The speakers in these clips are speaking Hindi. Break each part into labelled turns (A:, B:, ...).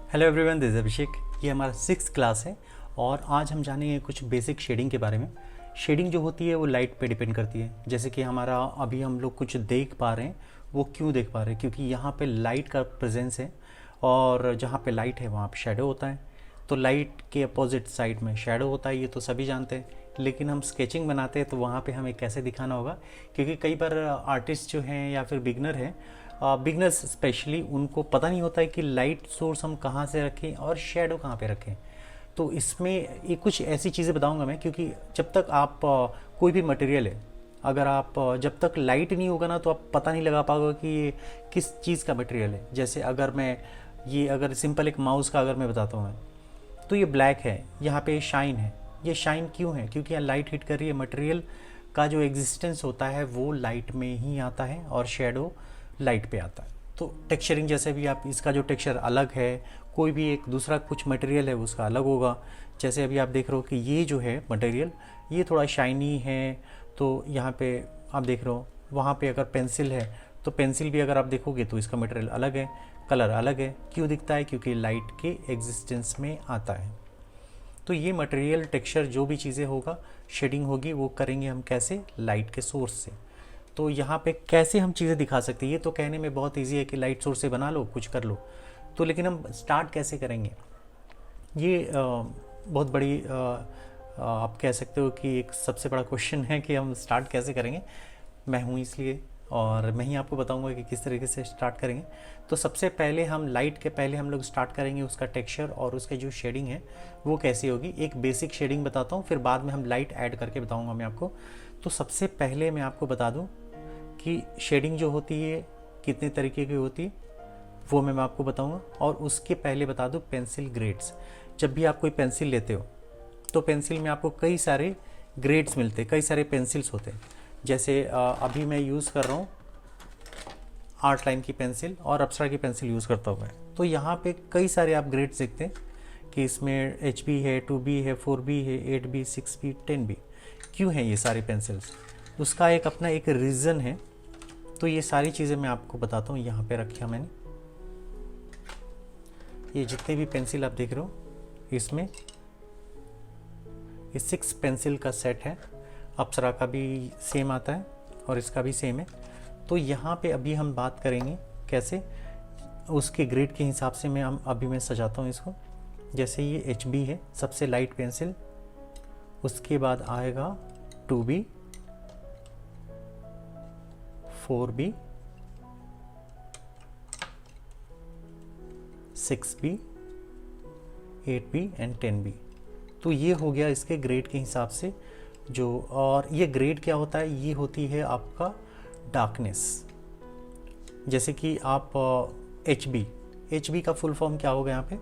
A: हेलो एवरीवन, दिस इज अभिषेक। ये हमारा 6th क्लास है और आज हम जानेंगे कुछ बेसिक शेडिंग के बारे में। शेडिंग जो होती है वो लाइट पे डिपेंड करती है। जैसे कि हमारा अभी हम लोग कुछ देख पा रहे हैं, वो क्यों देख पा रहे हैं? क्योंकि यहाँ पे लाइट का प्रेजेंस है और जहाँ पे लाइट है वहाँ पे शेडो होता है। तो लाइट के अपोजिट साइड में शेडो होता है, ये तो सभी जानते हैं। लेकिन हम स्केचिंग बनाते हैं तो वहाँ पे हमें कैसे दिखाना होगा, क्योंकि कई बार आर्टिस्ट जो हैं या फिर बिगनर हैं, बिगनर्स स्पेशली, उनको पता नहीं होता है कि लाइट सोर्स हम कहाँ से रखें और शेडो कहाँ पे रखें। तो इसमें ये कुछ ऐसी चीज़ें बताऊंगा मैं, क्योंकि जब तक आप कोई भी मटेरियल है, अगर आप जब तक लाइट नहीं होगा ना तो आप पता नहीं लगा पाओगे कि ये किस चीज़ का मटेरियल है। जैसे अगर मैं ये अगर सिंपल एक माउस का अगर मैं बताता हूँ मैं, तो ये ब्लैक है, यहाँ पे शाइन है। ये शाइन क्यों है? क्योंकि यहाँ लाइट हिट कर रही है। मटेरियल का जो एग्जिस्टेंस होता है वो लाइट में ही आता है और शेडो लाइट पे आता है। तो टेक्सचरिंग जैसे भी आप, इसका जो टेक्सचर अलग है, कोई भी एक दूसरा कुछ मटेरियल है उसका अलग होगा। जैसे अभी आप देख रहे हो कि ये जो है मटेरियल, ये थोड़ा शाइनी है, तो यहाँ पे आप देख रहे हो। वहाँ पे अगर पेंसिल है तो पेंसिल भी अगर आप देखोगे तो इसका मटेरियल अलग है, कलर अलग है। क्यों दिखता है? क्योंकि लाइट के एग्जिस्टेंस में आता है। तो ये मटेरियल, टेक्सचर, जो भी चीज़ें होगा, शेडिंग होगी, वो करेंगे हम कैसे? लाइट के सोर्स से। तो यहाँ पे कैसे हम चीज़ें दिखा सकते हैं? ये तो कहने में बहुत इजी है कि लाइट सोर्स से बना लो, कुछ कर लो। तो लेकिन हम स्टार्ट कैसे करेंगे? ये बहुत बड़ी आप कह सकते हो कि एक सबसे बड़ा क्वेश्चन है कि हम स्टार्ट कैसे करेंगे। मैं हूँ इसलिए, और मैं ही आपको बताऊंगा कि किस तरीके से स्टार्ट करेंगे। तो सबसे पहले हम लाइट के पहले हम लोग स्टार्ट करेंगे उसका टेक्सचर और उसके जो शेडिंग है वो कैसी होगी। एक बेसिक शेडिंग बताता हूँ, फिर बाद में हम लाइट ऐड करके बताऊँगा मैं आपको। तो सबसे पहले मैं आपको बता दूँ कि शेडिंग जो होती है कितने तरीके की होती है, वो मैं आपको बताऊंगा। और उसके पहले बता दूं पेंसिल ग्रेड्स। जब भी आप कोई पेंसिल लेते हो तो पेंसिल में आपको कई सारे ग्रेड्स मिलते हैं, कई सारे पेंसिल्स होते हैं। जैसे अभी मैं यूज़ कर रहा हूँ आर्ट लाइन की पेंसिल और अप्सरा की पेंसिल यूज़ करता हुआ है। तो यहाँ पे कई सारे आप ग्रेड्स देखते हैं कि इसमें HB है, 2B है, 4B है, 8B, 6B, 10B। क्यों है ये सारी पेंसिल्स? उसका एक अपना एक रीज़न है। तो ये सारी चीज़ें मैं आपको बताता हूँ। यहाँ पे रखा मैंने ये जितने भी पेंसिल आप देख रहे हो, इसमें ये 6 पेंसिल का सेट है। अप्सरा का भी सेम आता है और इसका भी सेम है। तो यहाँ पे अभी हम बात करेंगे कैसे उसके ग्रेड के हिसाब से। मैं सजाता हूँ इसको। जैसे ये HB है, सबसे लाइट पेंसिल। उसके बाद आएगा 2B, 4B, 6B, 8B and 10B। तो ये हो गया इसके ग्रेड के हिसाब से जो। और ये ग्रेड क्या होता है? ये होती है आपका डार्कनेस। जैसे कि आप HB का फुल फॉर्म क्या होगा यहाँ पे?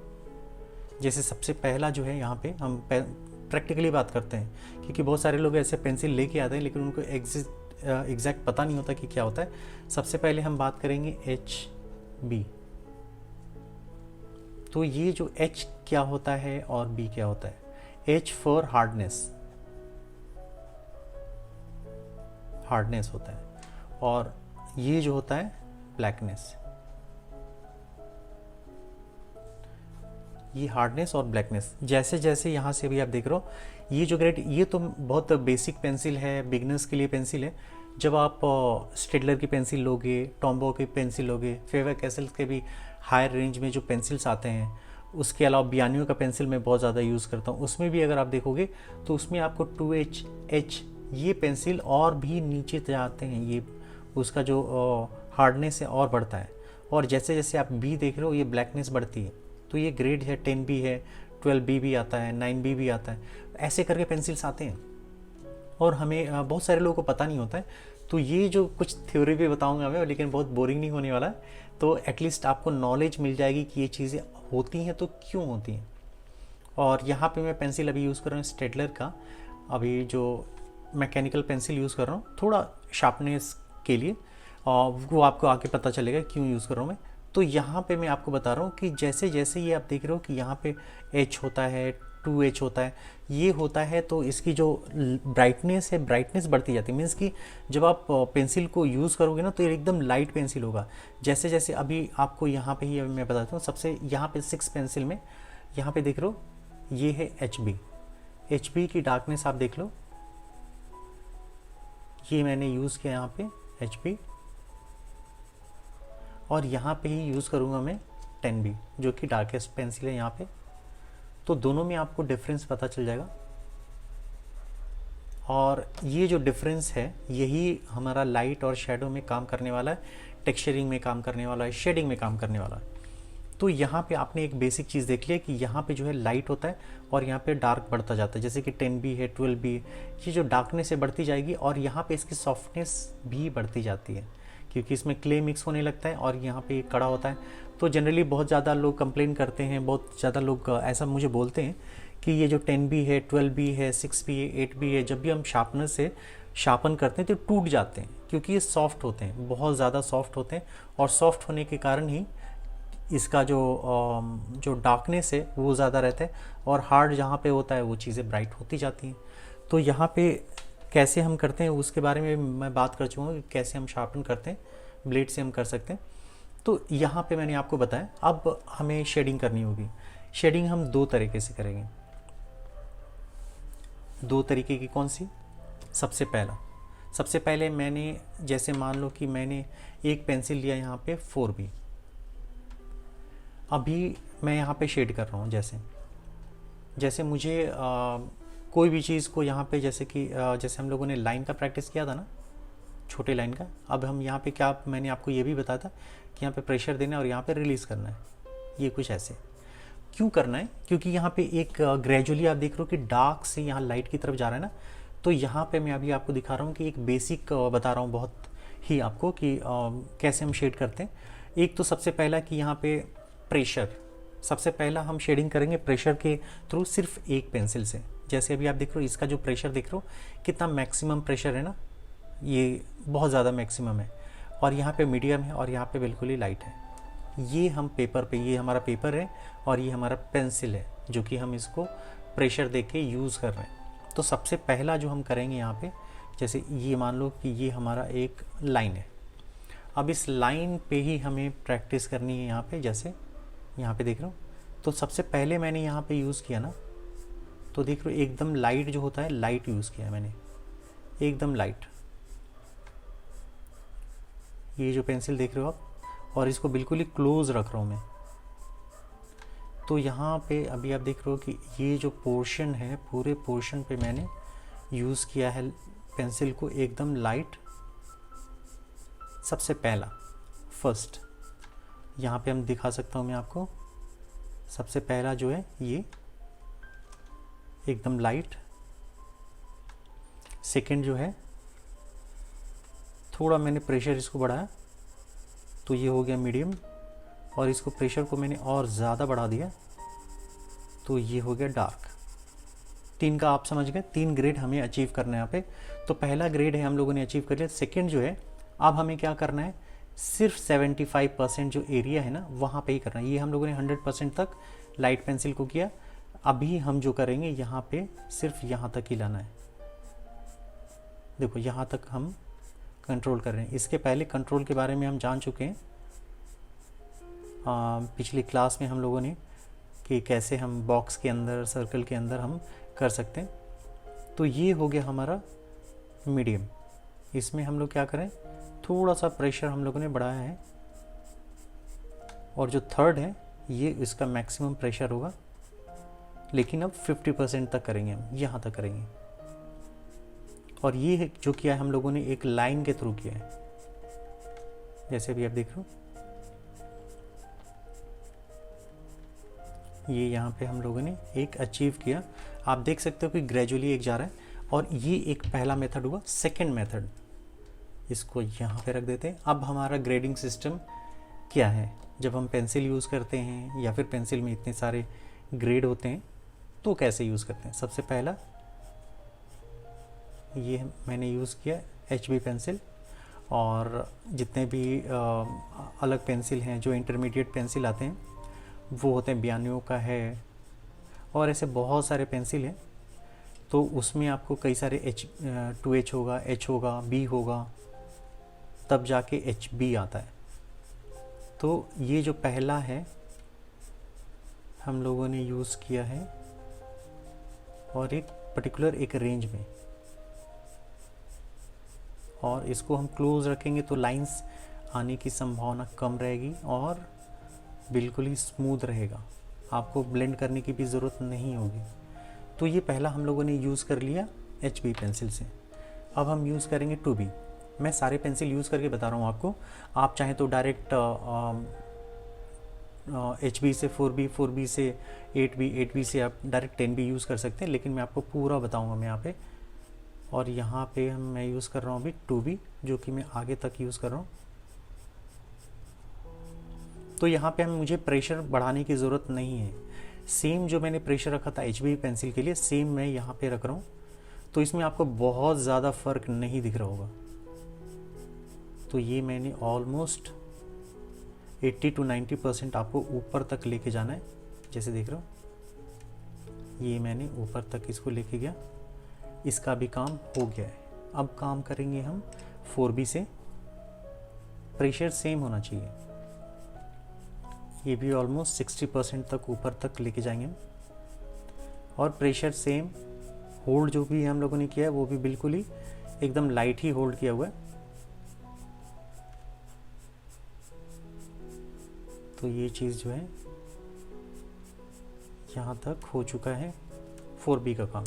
A: जैसे सबसे पहला जो है, यहाँ पे हम प्रैक्टिकली बात करते हैं, क्योंकि बहुत सारे लोग ऐसे पेंसिल लेके आते हैं लेकिन उनको एग्जैक्ट पता नहीं होता कि क्या होता है। सबसे पहले हम बात करेंगे HB। तो ये जो H क्या होता है और B क्या होता है? H फॉर हार्डनेस होता है, और ये जो होता है ब्लैकनेस। ये हार्डनेस और ब्लैकनेस। जैसे जैसे यहाँ से भी आप देख रहे हो, ये जो ग्रेड, ये तो बहुत बेसिक पेंसिल है, बिगनर्स के लिए पेंसिल है। जब आप स्टेडलर की पेंसिल लोगे, टॉम्बो की पेंसिल लोगे, फेवर कैसल के भी हायर रेंज में जो पेंसिल्स आते हैं, उसके अलावा बियानियो का पेंसिल मैं बहुत ज़्यादा यूज़ करता हूँ, उसमें भी अगर आप देखोगे तो उसमें आपको 2H, H, ये पेंसिल और भी नीचे जाते हैं। ये उसका जो हार्डनेस है और बढ़ता है। और जैसे जैसे आप B देख रहे हो, ये ब्लैकनेस बढ़ती है। तो ये ग्रेड है, 10B है, 12B भी आता है, 9B भी आता है। ऐसे करके पेंसिल्स आते हैं और हमें बहुत सारे लोगों को पता नहीं होता है। तो ये जो कुछ थ्योरी भी बताऊंगा मैं, लेकिन बहुत बोरिंग नहीं होने वाला है। तो एटलीस्ट आपको नॉलेज मिल जाएगी कि ये चीज़ें होती हैं तो क्यों होती हैं। और यहाँ पे मैं पेंसिल अभी यूज़ कर रहा हूँ स्टेडलर का, अभी जो मैकेनिकल पेंसिल यूज़ कर रहा हूँ थोड़ा शार्पनेस के लिए। वो आपको आगे पता चलेगा क्यों यूज़ कर रहा हूँ मैं। तो यहाँ पे मैं आपको बता रहा हूँ कि जैसे जैसे ये आप देख रहे हो कि यहाँ पे H होता है, 2H होता है, ये होता है तो इसकी जो ब्राइटनेस है, ब्राइटनेस बढ़ती जाती है। मीन्स कि जब आप पेंसिल को यूज़ करोगे ना तो ये एकदम लाइट पेंसिल होगा। जैसे जैसे अभी आपको यहाँ पे ही मैं बताता हूँ, सबसे यहाँ पे 6 पेंसिल में यहाँ पे देख लो, ये है HB की डार्कनेस आप देख लो, ये मैंने यूज़ किया यहाँ पे HB, और यहाँ पे ही यूज़ करूँगा मैं 10B जो कि डार्केस्ट पेंसिल है यहाँ पे। तो दोनों में आपको डिफरेंस पता चल जाएगा, और ये जो डिफरेंस है यही हमारा लाइट और शेडो में काम करने वाला है, टेक्सचरिंग में काम करने वाला है, शेडिंग में काम करने वाला है। तो यहाँ पे आपने एक बेसिक चीज़ देख लिया कि यहाँ पे जो है लाइट होता है और यहाँ पे डार्क बढ़ता जाता है, जैसे कि 10B है, 12B, ये जो डार्कनेस है बढ़ती जाएगी और यहाँ पे इसकी सॉफ्टनेस भी बढ़ती जाती है क्योंकि इसमें क्ले मिक्स होने लगता है और यहाँ पे कड़ा होता है। तो जनरली बहुत ज़्यादा लोग कंप्लेन करते हैं, बहुत ज़्यादा लोग ऐसा मुझे बोलते हैं कि ये जो 10B है, 12B है, 6B है, 8B है, जब भी हम शार्पनर से शार्पन करते हैं तो टूट जाते हैं क्योंकि ये सॉफ्ट होते हैं, बहुत ज़्यादा सॉफ्ट होते हैं, और सॉफ्ट होने के कारण ही इसका जो डार्कनेस है वो ज़्यादा रहता है, और हार्ड जहाँ पे होता है वो चीज़ें ब्राइट होती जाती हैं। तो यहाँ पे कैसे हम करते हैं उसके बारे में मैं बात कर चुका हूँ कि कैसे हम शार्पन करते हैं, ब्लेड से हम कर सकते हैं। तो यहाँ पे मैंने आपको बताया, अब हमें शेडिंग करनी होगी। शेडिंग हम 2 तरीके से करेंगे। 2 तरीके की कौन सी? सबसे पहले मैंने, जैसे मान लो कि मैंने एक पेंसिल लिया यहाँ पे 4B, अभी मैं यहाँ पे शेड कर रहा हूँ। जैसे मुझे कोई भी चीज़ को यहाँ पे, जैसे कि जैसे हम लोगों ने लाइन का प्रैक्टिस किया था ना, छोटे लाइन का, अब हम यहाँ पे क्या, मैंने आपको ये भी बताया था कि यहाँ पे प्रेशर देना है और यहाँ पे रिलीज़ करना है। ये कुछ ऐसे क्यों करना है? क्योंकि यहाँ पे एक ग्रेजुअली आप देख रहे हो कि डार्क से यहाँ लाइट की तरफ जा रहा है ना। तो यहाँ पे मैं अभी आपको दिखा रहा हूँ कि एक बेसिक बता रहा हूँ बहुत ही आपको कि कैसे हम शेड करते हैं। एक तो सबसे पहला कि यहाँ पे प्रेशर, सबसे पहला हम शेडिंग करेंगे प्रेशर के थ्रू, सिर्फ एक पेंसिल से। जैसे अभी आप देख रहे हो इसका जो प्रेशर देख रहे हो कितना मैक्सिमम प्रेशर है ना, ये बहुत ज़्यादा मैक्सिमम है, और यहाँ पे मीडियम है और यहाँ पे बिल्कुल ही लाइट है। ये हम पेपर पे, ये हमारा पेपर है और ये हमारा पेंसिल है जो कि हम इसको प्रेशर दे के यूज़ कर रहे हैं। तो सबसे पहला जो हम करेंगे यहाँ पे, जैसे ये मान लो कि ये हमारा एक लाइन है, अब इस लाइन पे ही हमें प्रैक्टिस करनी है। यहाँ पे जैसे यहाँ पे देख रहे हो, तो सबसे पहले मैंने यहाँ पे यूज़ किया ना, तो देख रहे हो एकदम लाइट जो होता है, लाइट यूज़ किया है मैंने, एकदम लाइट। ये जो पेंसिल देख रहे हो आप, और इसको बिल्कुल ही क्लोज रख रहा हूँ मैं। तो यहाँ पे अभी आप देख रहे हो कि ये जो पोर्शन है, पूरे पोर्शन पे मैंने यूज़ किया है पेंसिल को एकदम लाइट। सबसे पहला फर्स्ट यहाँ पे हम दिखा सकता हूँ मैं आपको, सबसे पहला जो है ये एकदम लाइट। सेकंड जो है थोड़ा मैंने प्रेशर इसको बढ़ाया तो ये हो गया मीडियम, और इसको प्रेशर को मैंने और ज़्यादा बढ़ा दिया तो ये हो गया डार्क। 3 का आप समझ गए, 3 ग्रेड हमें अचीव करना है यहाँ पे। तो पहला ग्रेड है हम लोगों ने अचीव कर लिया। सेकेंड जो है, अब हमें क्या करना है, सिर्फ 75% जो एरिया है ना वहाँ पे ही करना है। ये हम लोगों ने 100% तक लाइट पेंसिल को किया। अभी हम जो करेंगे यहाँ पे सिर्फ यहाँ तक ही लाना है। देखो यहाँ तक हम कंट्रोल कर रहे हैं। इसके पहले कंट्रोल के बारे में हम जान चुके हैं पिछली क्लास में हम लोगों ने, कि कैसे हम बॉक्स के अंदर, सर्कल के अंदर हम कर सकते हैं। तो ये हो गया हमारा मीडियम। इसमें हम लोग क्या करें, थोड़ा सा प्रेशर हम लोगों ने बढ़ाया है, और जो थर्ड है ये इसका मैक्सिमम प्रेशर होगा, लेकिन अब 50% तक करेंगे हम, यहाँ तक करेंगे। और ये जो किया है हम लोगों ने एक लाइन के थ्रू किया है, जैसे भी आप देख रहे हो ये यहाँ पे हम लोगों ने एक अचीव किया। आप देख सकते हो कि ग्रेजुअली एक जा रहा है, और ये एक पहला मेथड हुआ। सेकंड मेथड, इसको यहाँ पे रख देते हैं। अब हमारा ग्रेडिंग सिस्टम क्या है, जब हम पेंसिल यूज़ करते हैं या फिर पेंसिल में इतने सारे ग्रेड होते हैं तो कैसे यूज़ करते हैं। सबसे पहला ये मैंने यूज़ किया HB पेंसिल, और जितने भी अलग पेंसिल हैं जो इंटरमीडिएट पेंसिल आते हैं वो होते हैं, 92 का है, और ऐसे बहुत सारे पेंसिल हैं, तो उसमें आपको कई सारे H2H होगा, H होगा, B होगा, तब जाके HB आता है। तो ये जो पहला है हम लोगों ने यूज़ किया है, और एक पर्टिकुलर एक रेंज में, और इसको हम क्लोज रखेंगे तो लाइंस आने की संभावना कम रहेगी और बिल्कुल ही स्मूथ रहेगा, आपको ब्लेंड करने की भी ज़रूरत नहीं होगी। तो ये पहला हम लोगों ने यूज़ कर लिया HB पेंसिल से। अब हम यूज़ करेंगे 2B। मैं सारे पेंसिल यूज़ करके बता रहा हूँ आपको, आप चाहें तो डायरेक्ट HB से 4B, 4B से 8B, 8B से आप डायरेक्ट 10B यूज़ कर सकते हैं, लेकिन मैं आपको पूरा बताऊँगा मैं यहाँ पे। और यहाँ पे मैं यूज़ कर रहा हूँ अभी 2B, जो कि मैं आगे तक यूज़ कर रहा हूँ। तो यहाँ पे मुझे प्रेशर बढ़ाने की ज़रूरत नहीं है, सेम जो मैंने प्रेशर रखा था HB पेंसिल के लिए सेम मैं यहाँ पे रख रहा हूँ। तो इसमें आपको बहुत ज़्यादा फ़र्क नहीं दिख रहा होगा। तो ये मैंने ऑलमोस्ट 80 to 90% आपको ऊपर तक लेके जाना है, जैसे देख रहे हो ये मैंने ऊपर तक इसको लेके गया, इसका भी काम हो गया है। अब काम करेंगे हम 4B से, प्रेशर सेम होना चाहिए, ये भी ऑलमोस्ट 60% तक ऊपर तक लेके जाएंगे हम, और प्रेशर सेम, होल्ड जो भी हम लोगों ने किया है वो भी बिल्कुल ही एकदम लाइट ही होल्ड किया हुआ है। तो ये चीज़ जो है यहाँ तक हो चुका है 4B का काम।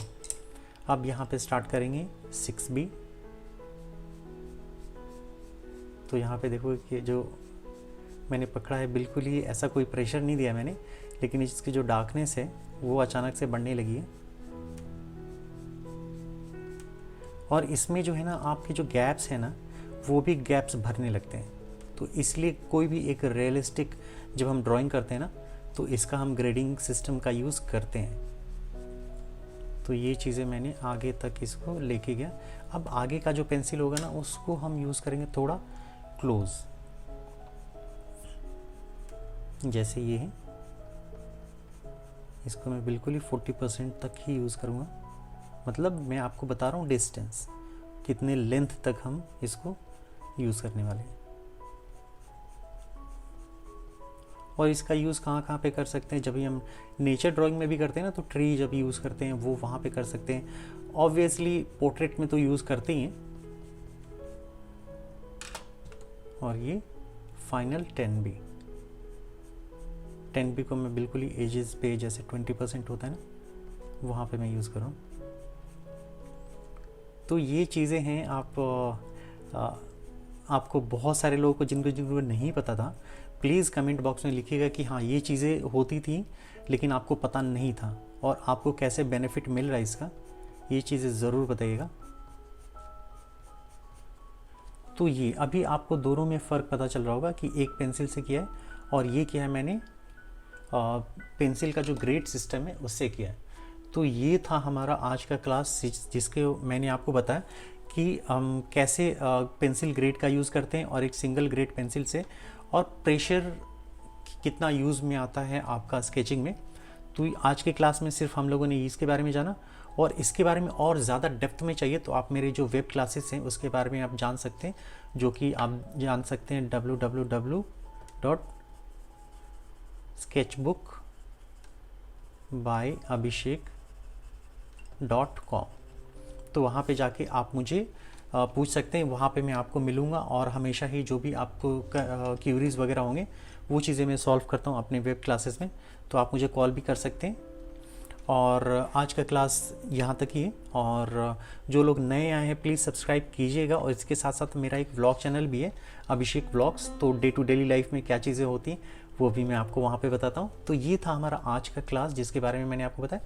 A: अब यहाँ पे स्टार्ट करेंगे 6B। तो यहाँ पे देखो कि जो मैंने पकड़ा है बिल्कुल ही ऐसा कोई प्रेशर नहीं दिया मैंने, लेकिन इसकी जो डार्कनेस है वो अचानक से बढ़ने लगी है। और इसमें जो है ना आपके जो गैप्स है ना वो भी गैप्स भरने लगते हैं। तो इसलिए कोई भी एक रियलिस्टिक जब हम ड्राइंग करते हैं ना तो इसका हम ग्रेडिंग सिस्टम का यूज़ करते हैं। तो ये चीज़ें मैंने आगे तक इसको लेके गया। अब आगे का जो पेंसिल होगा ना उसको हम यूज़ करेंगे थोड़ा क्लोज, जैसे ये है, इसको मैं बिल्कुल ही 40% तक ही यूज़ करूँगा। मतलब मैं आपको बता रहा हूँ डिस्टेंस, कितने लेंथ तक हम इसको यूज़ करने वाले हैं। और इसका यूज़ कहाँ कहाँ पे कर सकते हैं, जब भी हम नेचर ड्राइंग में भी करते हैं ना, तो ट्री जब यूज़ करते हैं वो वहाँ पे कर सकते हैं। ऑब्वियसली पोर्ट्रेट में तो यूज़ करते ही हैं। और ये फाइनल 10B को मैं बिल्कुल ही एजेस पे जैसे 20% होता है ना वहाँ पे मैं यूज़ कर रहा हूँ। तो ये चीज़ें हैं, आपको बहुत सारे लोगों को जिनको नहीं पता था, प्लीज़ कमेंट बॉक्स में लिखिएगा कि हाँ ये चीज़ें होती थी लेकिन आपको पता नहीं था, और आपको कैसे बेनिफिट मिल रहा है इसका, ये चीज़ें ज़रूर बताइएगा। तो ये अभी आपको दोनों में फ़र्क पता चल रहा होगा कि एक पेंसिल से किया है और ये किया है मैंने पेंसिल का जो ग्रेड सिस्टम है उससे किया है। तो ये था हमारा आज का क्लास, जिसके मैंने आपको बताया कि हम कैसे पेंसिल ग्रेड का यूज़ करते हैं और एक सिंगल ग्रेड पेंसिल से, और प्रेशर कितना यूज़ में आता है आपका स्केचिंग में। तो आज के क्लास में सिर्फ हम लोगों ने इसके बारे में जाना, और इसके बारे में और ज़्यादा डेप्थ में चाहिए तो आप मेरे जो वेब क्लासेस हैं उसके बारे में आप जान सकते हैं, जो कि आप जान सकते हैं www.sketchbookbyabhishek.com। तो वहाँ पे जाके आप मुझे पूछ सकते हैं, वहाँ पे मैं आपको मिलूँगा, और हमेशा ही जो भी आपको क्यूरीज़ वगैरह होंगे वो चीज़ें मैं सॉल्व करता हूँ अपने वेब क्लासेस में। तो आप मुझे कॉल भी कर सकते हैं। और आज का क्लास यहाँ तक ही है, और जो लोग नए आए हैं प्लीज़ सब्सक्राइब कीजिएगा। और इसके साथ साथ मेरा एक व्लॉग चैनल भी है, अभिषेक व्लॉग्स। तो डे टू डेली लाइफ में क्या चीज़ें होती हैं वो भी मैं आपको वहाँ पे बताता हूँ। तो ये था हमारा आज का क्लास जिसके बारे में मैंने आपको बताया।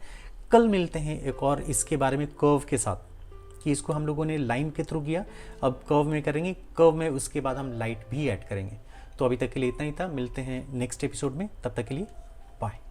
A: कल मिलते हैं एक और इसके बारे में कर्व के साथ, कि इसको हम लोगों ने लाइन के थ्रू किया, अब कर्व में करेंगे, कर्व में उसके बाद हम लाइट भी ऐड करेंगे। तो अभी तक के लिए इतना ही था, मिलते हैं नेक्स्ट एपिसोड में, तब तक के लिए बाय।